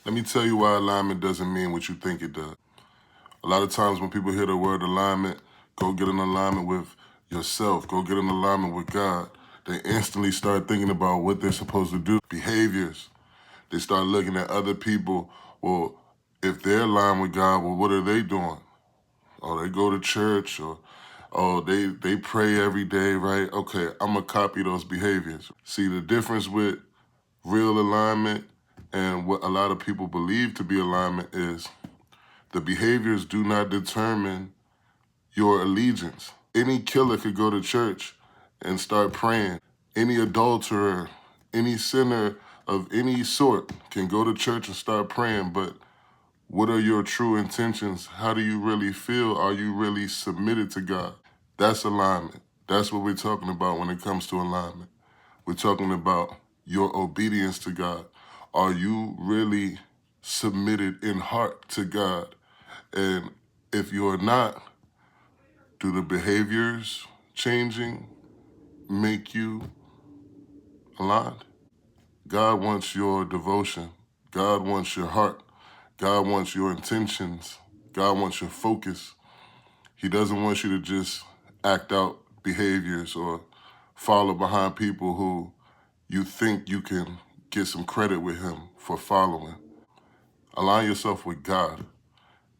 Let me tell you why alignment doesn't mean what you think it does. A lot of times when people hear the word alignment, go get an alignment with yourself, go get an alignment with God, they instantly start thinking about what they're supposed to do, behaviors. They start looking at other people. Well, if they're aligned with God, well, what are they doing? Oh, they go to church, or oh, they pray every day, right? Okay, I'm going to copy those behaviors. See, the difference with real alignment and what a lot of people believe to be alignment is the behaviors do not determine your allegiance. Any killer could go to church and start praying. Any adulterer, any sinner of any sort can go to church and start praying, but what are your true intentions? How do you really feel? Are you really submitted to God? That's alignment. That's what we're talking about when it comes to alignment. We're talking about your obedience to God. Are you really submitted in heart to God? And if you're not, do the behaviors changing make you aligned? God wants your devotion. God wants your heart. God wants your intentions. God wants your focus. He doesn't want you to just act out behaviors or follow behind people who you think you can get some credit with him for following. Align yourself with God.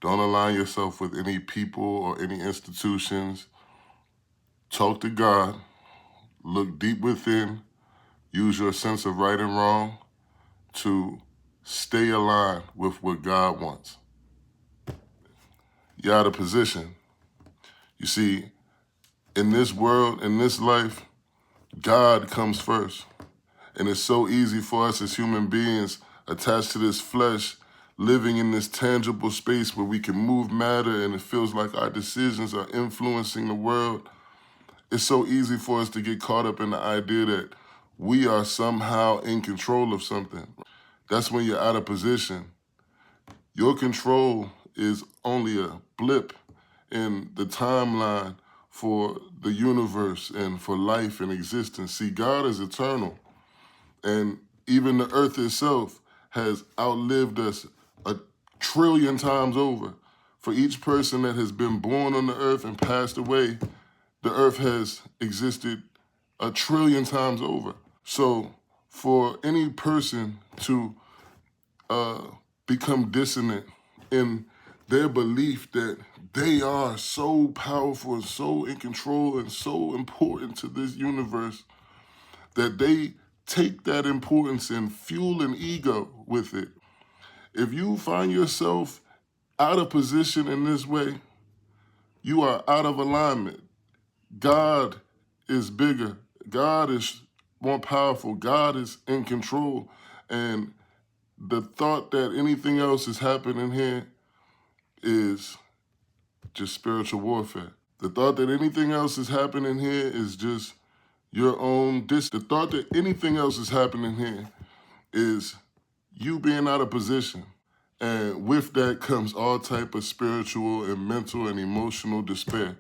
Don't align yourself with any people or any institutions. Talk to God. Look deep within. Use your sense of right and wrong to stay aligned with what God wants. You're out of position. You see, in this world, in this life, God comes first. And it's so easy for us as human beings attached to this flesh, living in this tangible space where we can move matter and it feels like our decisions are influencing the world. It's so easy for us to get caught up in the idea that we are somehow in control of something. That's when you're out of position. Your control is only a blip in the timeline for the universe and for life and existence. See, God is eternal. And even the earth itself has outlived us 1,000,000,000,000 times over. For each person that has been born on the earth and passed away, the earth has existed 1,000,000,000,000 times over. So for any person to become dissonant in their belief that they are so powerful and so in control and so important to this universe, that they take that importance and fuel an ego with it. If you find yourself out of position in this way, you are out of alignment. God is bigger. God is more powerful. God is in control. And the thought that anything else is happening here is just spiritual warfare. The thought that anything else is happening here is just your own The thought that anything else is happening here is you being out of position. And with that comes all type of spiritual and mental and emotional despair.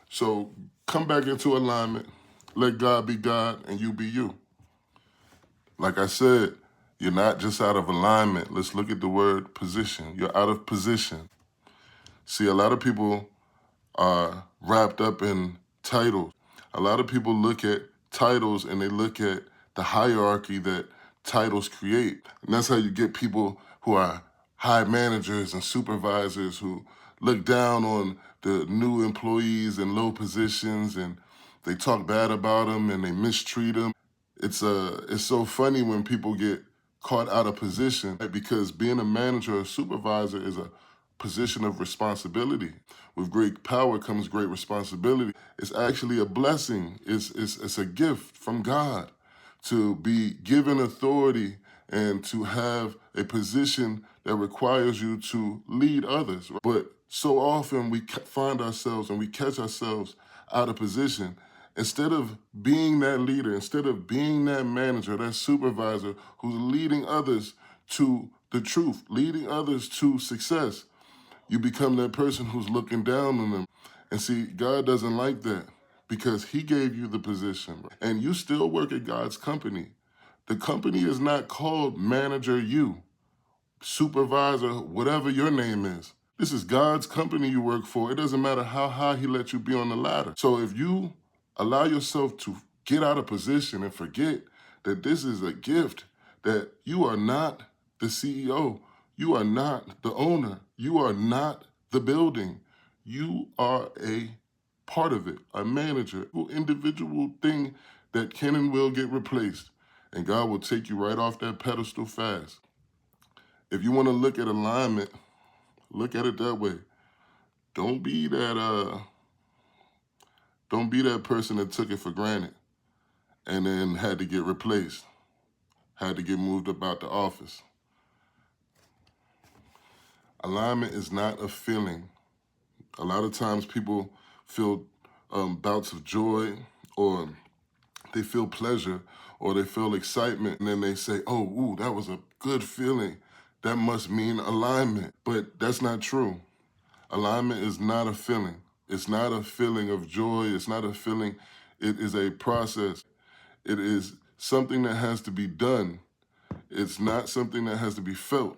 So come back into alignment. Let God be God and you be you. Like I said, you're not just out of alignment. Let's look at the word position. You're out of position. See, a lot of people are wrapped up in titles. A lot of people look at titles and they look at the hierarchy that titles create. And that's how you get people who are high managers and supervisors who look down on the new employees in low positions, and they talk bad about them and they mistreat them. It's so funny when people get caught out of position, right? Because being a manager or supervisor is a position of responsibility. With great power comes great responsibility. It's actually a blessing. It's a gift from God to be given authority and to have a position that requires you to lead others. But so often we find ourselves and we catch ourselves out of position. Instead of being that leader, instead of being that manager, that supervisor who's leading others to the truth, leading others to success, you become that person who's looking down on them. And see, God doesn't like that because he gave you the position. And you still work at God's company. The company is not called Manager You. supervisor, whatever your name is. This is God's company you work for. It doesn't matter how high he let you be on the ladder. So if you allow yourself to get out of position and forget that this is a gift, that you are not the CEO, you are not the owner, you are not the building, you are a part of it, a manager, individual thing that can and will get replaced. And God will take you right off that pedestal fast. If you want to look at alignment, look at it that way. Don't be that person that took it for granted and then had to get replaced, had to get moved about the office. Alignment is not a feeling. A lot of times people feel bouts of joy, or they feel pleasure, or they feel excitement, and then they say, oh, ooh, that was a good feeling. That must mean alignment. But that's not true. Alignment is not a feeling. It's not a feeling of joy. It's not a feeling. It is a process. It is something that has to be done. It's not something that has to be felt.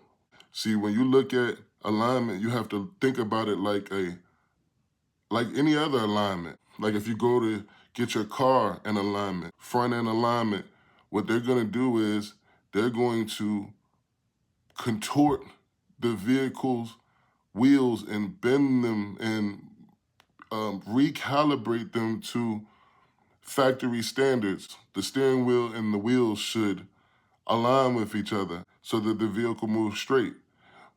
See, when you look at alignment, you have to think about it like any other alignment. Like if you go to get your car in alignment, front end alignment, what they're going to do is they're going to contort the vehicle's wheels and bend them and recalibrate them to factory standards. The steering wheel and the wheels should align with each other so that the vehicle moves straight,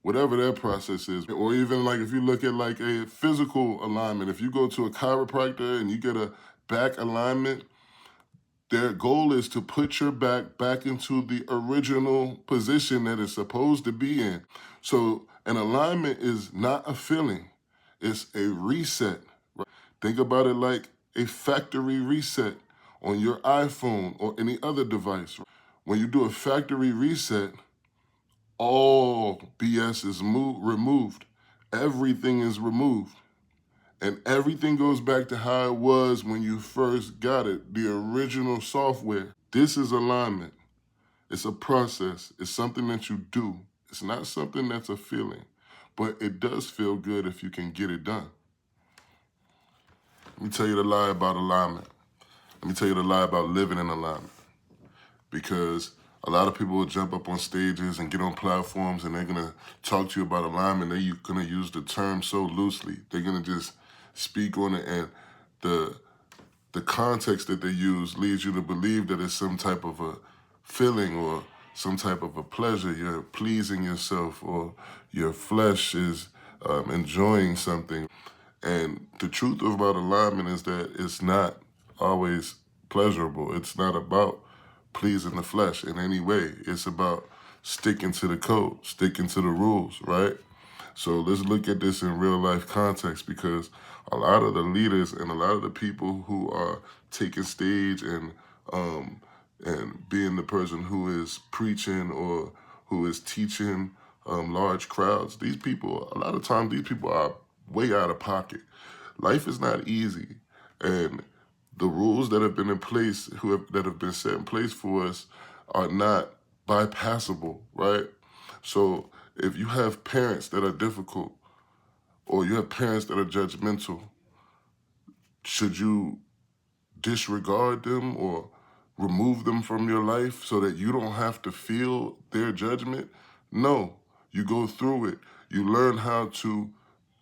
whatever that process is. Or even like if you look at like a physical alignment, if you go to a chiropractor and you get a back alignment, their goal is to put your back into the original position that it's supposed to be in. So an alignment is not a feeling, it's a reset. Right? Think about it like a factory reset on your iPhone or any other device. When you do a factory reset, all BS is removed. Everything is removed. And everything goes back to how it was when you first got it, the original software. This is alignment. It's a process. It's something that you do. It's not something that's a feeling. But it does feel good if you can get it done. Let me tell you the lie about alignment. Let me tell you the lie about living in alignment. Because a lot of people will jump up on stages and get on platforms and they're going to talk to you about alignment. They're going to use the term so loosely. They're going to just speak on it, and the context that they use leads you to believe that it's some type of a feeling or some type of a pleasure. You're pleasing yourself or your flesh is enjoying something. And the truth about alignment is that it's not always pleasurable. It's not about pleasing the flesh in any way. It's about sticking to the code, sticking to the rules, right? So let's look at this in real life context, because a lot of the leaders and a lot of the people who are taking stage and being the person who is preaching or who is teaching large crowds, these people, a lot of times these people are way out of pocket. Life is not easy, and the rules that have been in place, that have been set in place for us, are not bypassable, right? So if you have parents that are difficult, or you have parents that are judgmental, should you disregard them or remove them from your life so that you don't have to feel their judgment? No, you go through it. You learn how to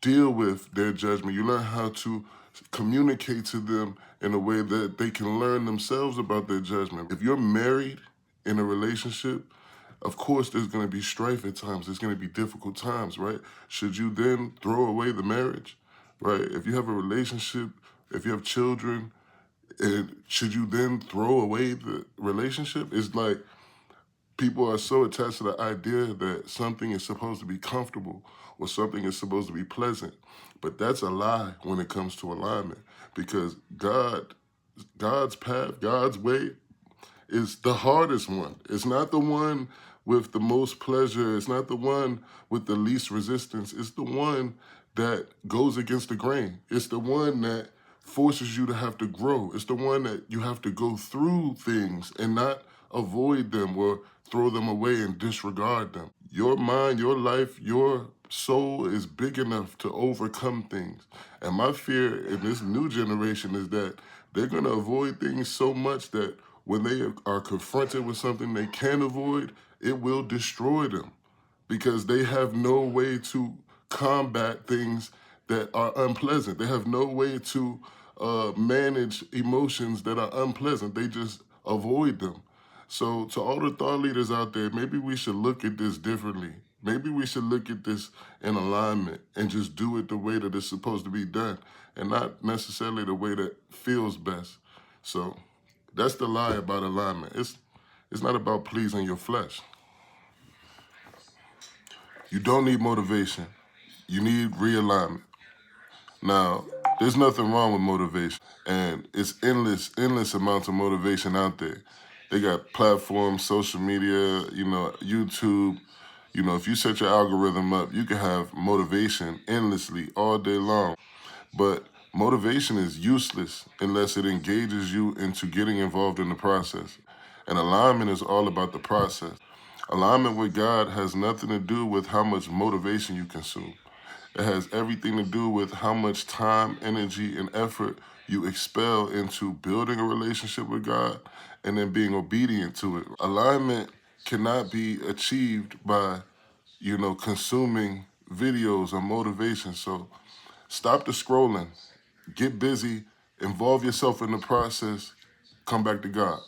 deal with their judgment. You learn how to communicate to them in a way that they can learn themselves about their judgment. If you're married in a relationship, of course there's going to be strife at times. There's going to be difficult times, right? Should you then throw away the marriage, right? If you have a relationship, if you have children, and should you then throw away the relationship? It's like people are so attached to the idea that something is supposed to be comfortable or something is supposed to be pleasant. But that's a lie when it comes to alignment, because God's path, God's way is the hardest one. It's not the one with the most pleasure. It's not the one with the least resistance. It's the one that goes against the grain. It's the one that forces you to have to grow. It's the one that you have to go through things and not avoid them or throw them away and disregard them. Your mind, your life, your soul is big enough to overcome things. And my fear in this new generation is that they're going to avoid things so much that when they are confronted with something they can't avoid, it will destroy them because they have no way to combat things that are unpleasant. They have no way to manage emotions that are unpleasant. They just avoid them. So, to all the thought leaders out there, maybe we should look at this differently. Maybe we should look at this in alignment and just do it the way that it's supposed to be done and not necessarily the way that feels best. So, that's the lie about alignment. It's not about pleasing your flesh. You don't need motivation. You need realignment. Now, there's nothing wrong with motivation, and it's endless amounts of motivation out there. They got platforms, social media, YouTube. If you set your algorithm up, you can have motivation endlessly all day long. But motivation is useless unless it engages you into getting involved in the process. And alignment is all about the process. Alignment with God has nothing to do with how much motivation you consume. It has everything to do with how much time, energy, and effort you expel into building a relationship with God and then being obedient to it. Alignment cannot be achieved by, consuming videos or motivation. So stop the scrolling, get busy, involve yourself in the process, come back to God.